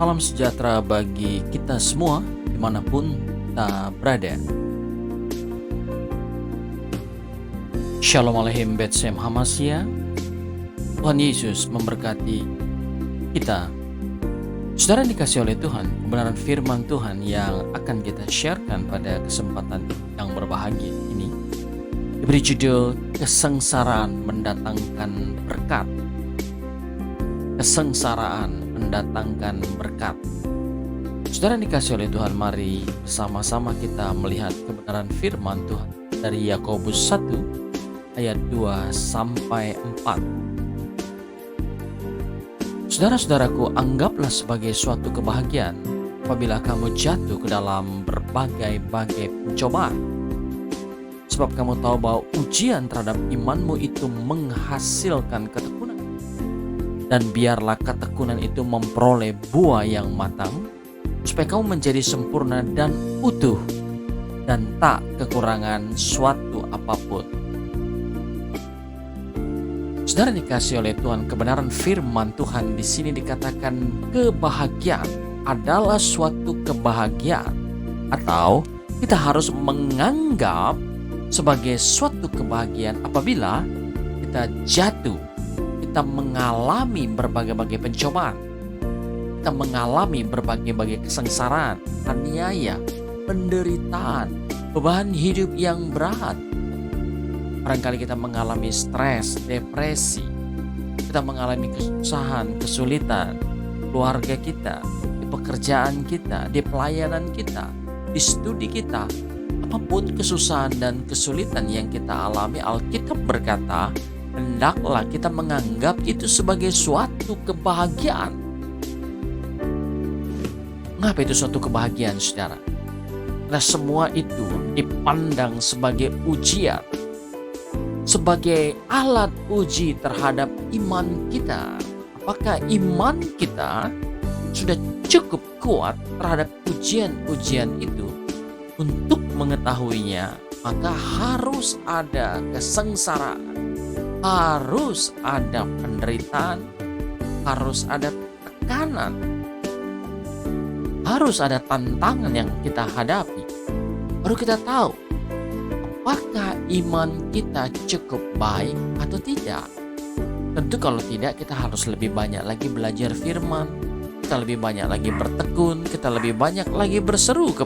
Salam sejahtera bagi kita semua dimanapun kita berada. Shalom Aleichem Bet Shem Hamasya. Tuhan Yesus memberkati kita. Saudara yang dikasih oleh Tuhan, kebenaran firman Tuhan yang akan kita sharekan pada kesempatan yang berbahagia ini diberi judul Kesengsaraan Mendatangkan Berkat. Kesengsaraan mendatangkan berkat. Saudara yang dikasih oleh Tuhan, mari bersama-sama kita melihat kebenaran firman Tuhan dari Yakobus 1 ayat 2 sampai 4. Saudara-saudaraku, anggaplah sebagai suatu kebahagiaan apabila kamu jatuh ke dalam berbagai-bagai pencobaan. Sebab kamu tahu bahwa ujian terhadap imanmu itu menghasilkan ketekunan. Dan biarlah ketekunan itu memperoleh buah yang matang, supaya kamu menjadi sempurna dan utuh, dan tak kekurangan suatu apapun. Saudara dikasih oleh Tuhan, kebenaran firman Tuhan di sini dikatakan kebahagiaan adalah suatu kebahagiaan, atau kita harus menganggap sebagai suatu kebahagiaan apabila kita jatuh. Kita mengalami berbagai-bagai pencobaan, kita mengalami berbagai-bagai kesengsaraan, aniaya, penderitaan, beban hidup yang berat. Barangkali kita mengalami stres, depresi, kita mengalami kesusahan, kesulitan, keluarga kita, di pekerjaan kita, di pelayanan kita, di studi kita. Apapun kesusahan dan kesulitan yang kita alami, Alkitab berkata, hendaklah kita menganggap itu sebagai suatu kebahagiaan. Mengapa itu suatu kebahagiaan, saudara? Karena semua itu dipandang sebagai ujian, sebagai alat uji terhadap iman kita. Apakah iman kita sudah cukup kuat terhadap ujian-ujian itu? Untuk mengetahuinya, maka harus ada kesengsaraan, harus ada penderitaan, harus ada tekanan, harus ada tantangan yang kita hadapi. Baru kita tahu apakah iman kita cukup baik atau tidak. Tentu kalau tidak, kita harus lebih banyak lagi belajar firman, kita lebih banyak lagi bertekun, kita lebih banyak lagi berseru ke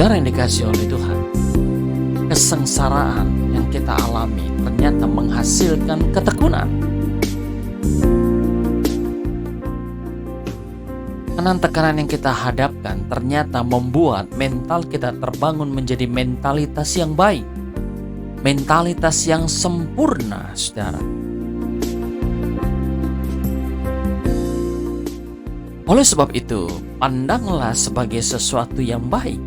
saudara yang dikasih oleh Tuhan. Kesengsaraan yang kita alami ternyata menghasilkan ketekunan. Tekanan-tekanan yang kita hadapkan ternyata membuat mental kita terbangun menjadi mentalitas yang baik, mentalitas yang sempurna, saudara. Oleh sebab itu, pandanglah sebagai sesuatu yang baik,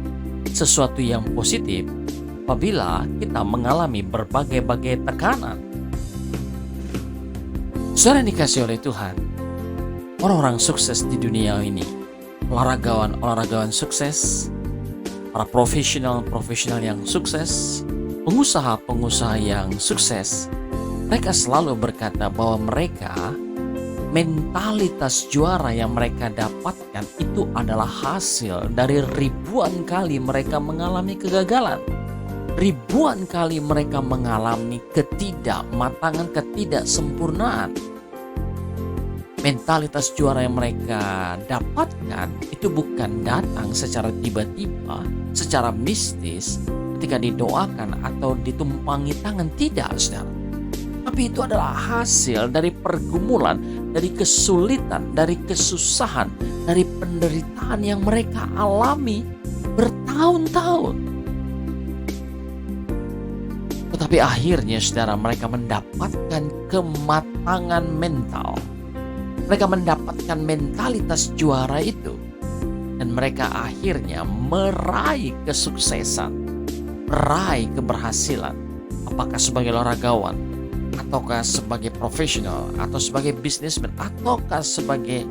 sesuatu yang positif apabila kita mengalami berbagai-bagai tekanan. Saudara yang dikasih oleh Tuhan, orang-orang sukses di dunia ini, olahragaan sukses, para profesional yang sukses, pengusaha yang sukses, Mereka selalu berkata bahwa mentalitas juara yang mereka dapatkan itu adalah hasil dari ribuan kali mereka mengalami kegagalan. Ribuan kali mereka mengalami ketidakmatangan, ketidaksempurnaan. Mentalitas juara yang mereka dapatkan itu bukan datang secara tiba-tiba, secara mistis, ketika didoakan atau ditumpangi tangan, tidak, saudara. Tapi itu adalah hasil dari pergumulan, dari kesulitan, dari kesusahan, dari penderitaan yang mereka alami bertahun-tahun. Tetapi akhirnya, saudara, mereka mendapatkan kematangan mental. Mereka mendapatkan mentalitas juara itu. Dan mereka akhirnya meraih kesuksesan, meraih keberhasilan. Apakah sebagai olahragawan, ataukah sebagai profesional, atau sebagai bisnismen, ataukah sebagai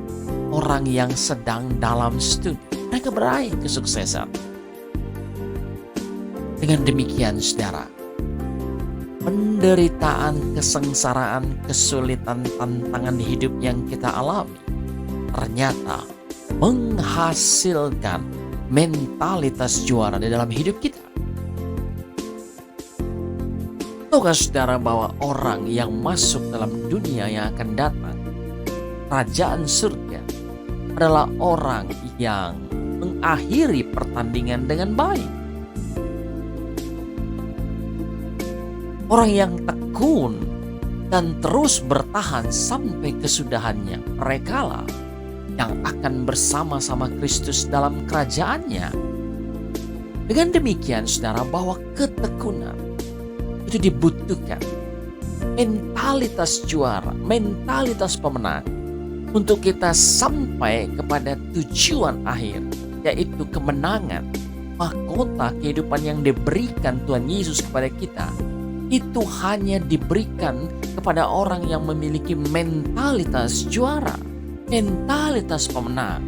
orang yang sedang dalam studi. Mereka meraih kesuksesan. Dengan demikian, saudara, penderitaan, kesengsaraan, kesulitan, tantangan hidup yang kita alami ternyata menghasilkan mentalitas juara di dalam hidup kita. Tahukah saudara bahwa orang yang masuk dalam dunia yang akan datang, kerajaan surga, adalah orang yang mengakhiri pertandingan dengan baik. Orang yang tekun dan terus bertahan sampai kesudahannya, merekalah yang akan bersama-sama Kristus dalam kerajaannya. Dengan demikian, saudara, bahwa ketekunan itu dibutuhkan. Mentalitas juara, mentalitas pemenang untuk kita sampai kepada tujuan akhir, yaitu kemenangan, mahkota kehidupan yang diberikan Tuhan Yesus kepada kita. Itu hanya diberikan kepada orang yang memiliki mentalitas juara, mentalitas pemenang.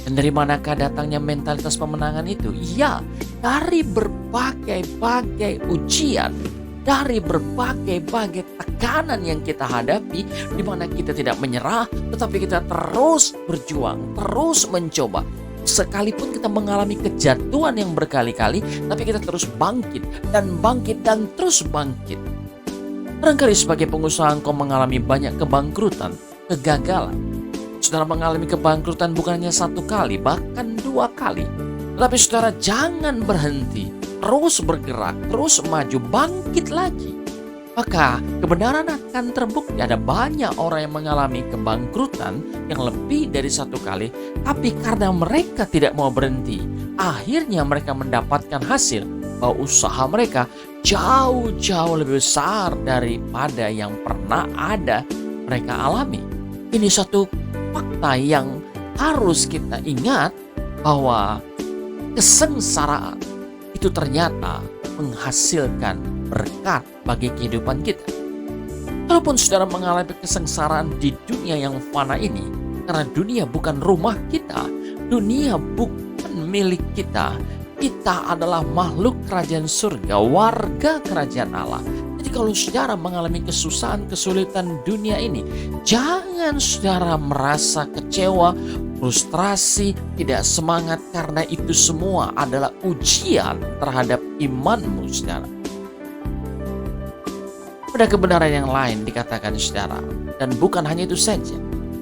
Dan dari manakah datangnya mentalitas pemenangan itu? Ya, dari berbagai-bagai ujian, dari berbagai-bagai tekanan yang kita hadapi, di mana kita tidak menyerah, tetapi kita terus berjuang, terus mencoba. Sekalipun kita mengalami kejatuhan yang berkali-kali, tapi kita terus bangkit dan terus bangkit. Barangkali sebagai pengusaha engkau mengalami banyak kebangkrutan, kegagalan. Saudara mengalami kebangkrutan bukan hanya satu kali, bahkan 2 kali. Tapi saudara jangan berhenti, terus bergerak, terus maju, bangkit lagi. Maka kebenaran akan terbukti. Ada banyak orang yang mengalami kebangkrutan yang lebih dari 1 kali, tapi karena mereka tidak mau berhenti, akhirnya mereka mendapatkan hasil bahwa usaha mereka jauh-jauh lebih besar daripada yang pernah ada mereka alami. Ini satu fakta yang harus kita ingat, bahwa kesengsaraan itu ternyata menghasilkan berkat bagi kehidupan kita. Walaupun saudara mengalami kesengsaraan di dunia yang fana ini, karena dunia bukan rumah kita, dunia bukan milik kita. Kita adalah makhluk kerajaan surga, warga kerajaan Allah. Jadi kalau saudara mengalami kesusahan, kesulitan dunia ini, jangan saudara merasa kecewa, frustrasi, tidak semangat, karena itu semua adalah ujian terhadap imanmu, saudara. Ada kebenaran yang lain dikatakan, saudara, dan bukan hanya itu saja.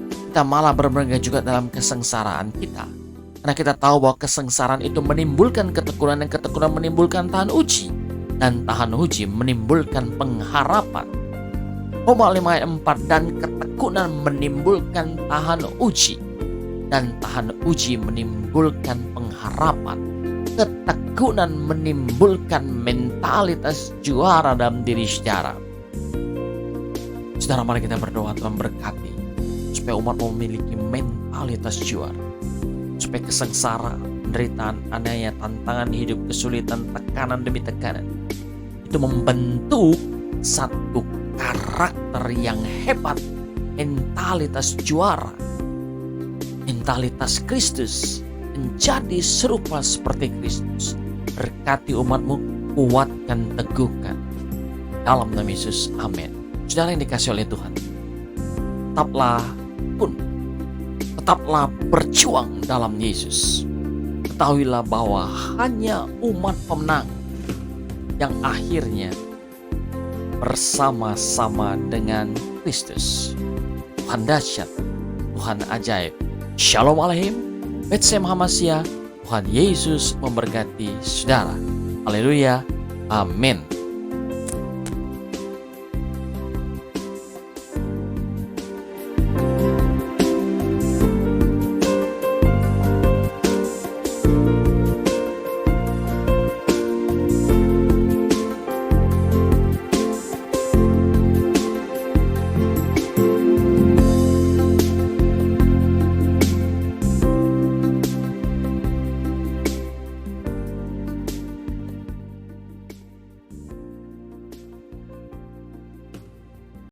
Kita malah bermerga juga dalam kesengsaraan kita. Karena kita tahu bahwa kesengsaraan itu menimbulkan ketekunan, dan ketekunan menimbulkan tahan uji, dan tahan uji menimbulkan pengharapan. Roma 5 ayat 4, dan ketekunan menimbulkan tahan uji, dan tahan uji menimbulkan pengharapan. Ketekunan menimbulkan mentalitas juara dalam diri saudara. Saudara, mari kita berdoa, Tuhan berkati supaya umat memiliki mentalitas juara, supaya kesengsaraan, penderitaan, aniaya, tantangan hidup, kesulitan, tekanan demi tekanan itu membentuk satu karakter yang hebat, mentalitas juara, mentalitas Kristus, menjadi serupa seperti Kristus. Berkati umatmu, kuatkan, teguhkan. dalam nama Yesus. Amin. Saudara yang dikasihi oleh Tuhan, tetaplah berjuang dalam Yesus. Ketahuilah bahwa hanya umat pemenang yang akhirnya bersama-sama dengan Kristus. Tuhan dahsyat, Tuhan ajaib. Shalom Aleichem, Betsem Hamasia, Tuhan Yesus memberkati saudara. Haleluya, amin.